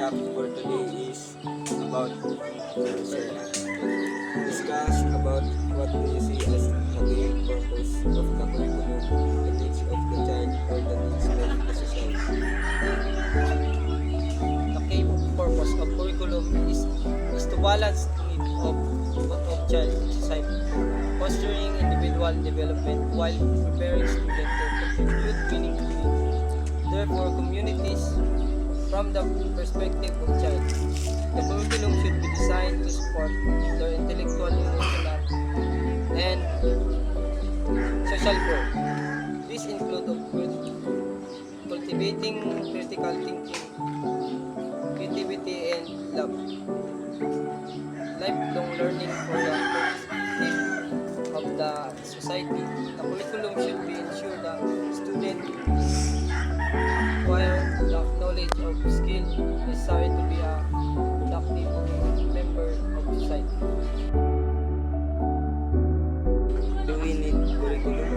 topic for today is about discuss about what do you see as the main purpose of the curriculum, the needs of the child, or the needs of the society. The key purpose of curriculum is to balance the need of both of child and society, fostering individual development while preparing students to contribute meaningfully. Therefore, communities from the perspective of child. The curriculum should be designed to support their intellectual, emotional, and social growth. These include of cultivating critical thinking, creativity, and love, lifelong learning for the perspective of the society. The curriculum should be ensure that students acquire the knowledge of skill necessary to be a productive member of society. Do we need curriculum?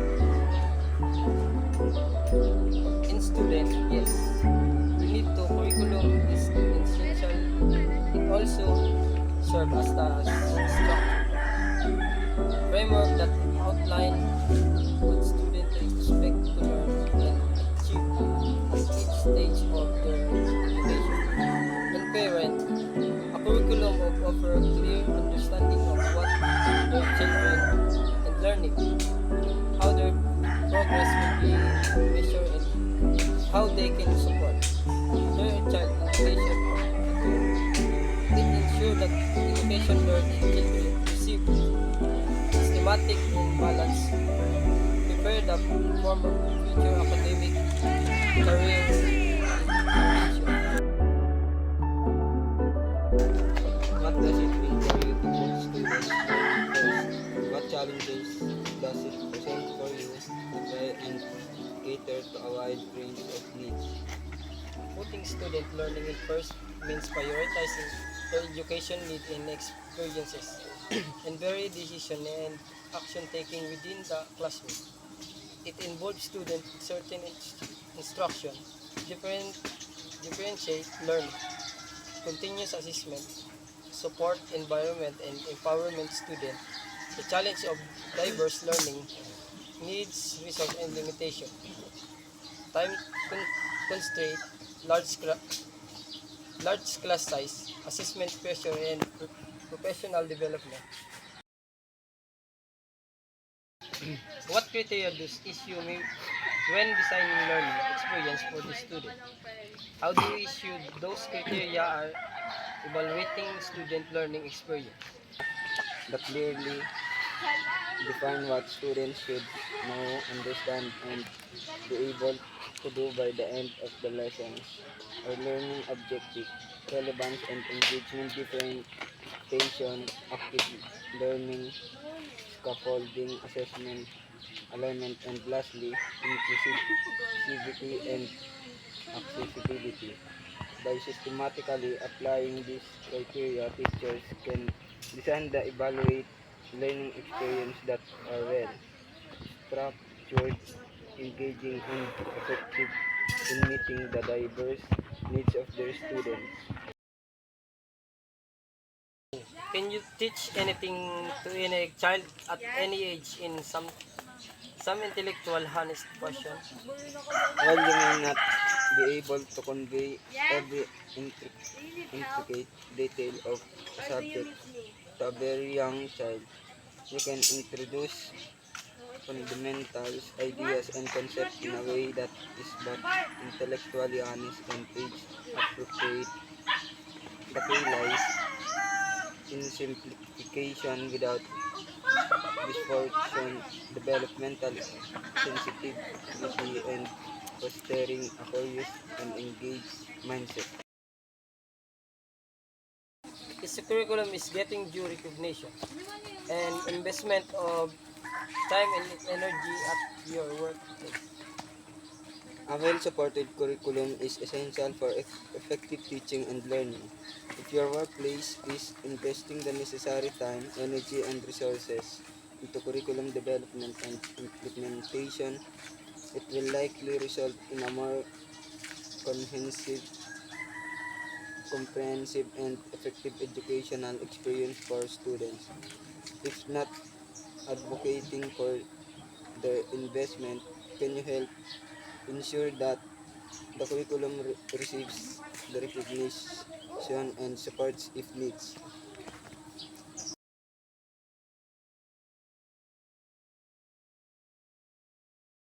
In student, yes, we need to curriculum is essential. It also serve as the structure framework that outline what students expect to learn and achieve at each stage of their education. When parent, a curriculum of offer a clear understanding of what their children and learning, how their progress will be measured, and how they can support their child education. It ensures that education learning children receive systematic and balanced, prepare the former future academic career and education. What does it mean for you to put students first? What challenges does it present for you to try and cater to a wide range of needs? Putting student learning in first means prioritizing their education needs and experiences and very decision and action taking within the classroom. It involves student certain instruction, differentiate learning, continuous assessment, support environment and empowerment student. The challenge of diverse learning needs resource and limitation, time constraint, large class size, assessment pressure, and professional development. What criteria does issue when designing learning experience for the student? How do you issue those criteria are evaluating student learning experience? That clearly define what students should know, understand, and be able to do by the end of the lessons. Our learning objective, relevance and engagement, differentiation, active learning, scaffolding, assessment, alignment, and lastly, inclusivity and accessibility. By systematically applying these criteria, teachers can design the evaluate learning experience that are well structured, engaging, and effective in meeting the diverse needs of their students. Can you teach anything to any child at any age in some intellectual honest question? While you may not be able to convey every intricate detail of a subject to a very young child, you can introduce fundamentals, ideas, and concepts in a way that is both intellectually honest and age appropriate. The key lies in simplification without distortion, developmental sensitivity, and fostering a curious and engaged mindset. Its curriculum is getting due recognition and investment of time and energy at your workplace. A well-supported curriculum is essential for effective teaching and learning. If your workplace is investing the necessary time, energy, and resources into curriculum development and implementation, it will likely result in a more comprehensive comprehensive and effective educational experience for students. If not advocating for the investment, can you help ensure that the curriculum receives the recognition and supports it needs?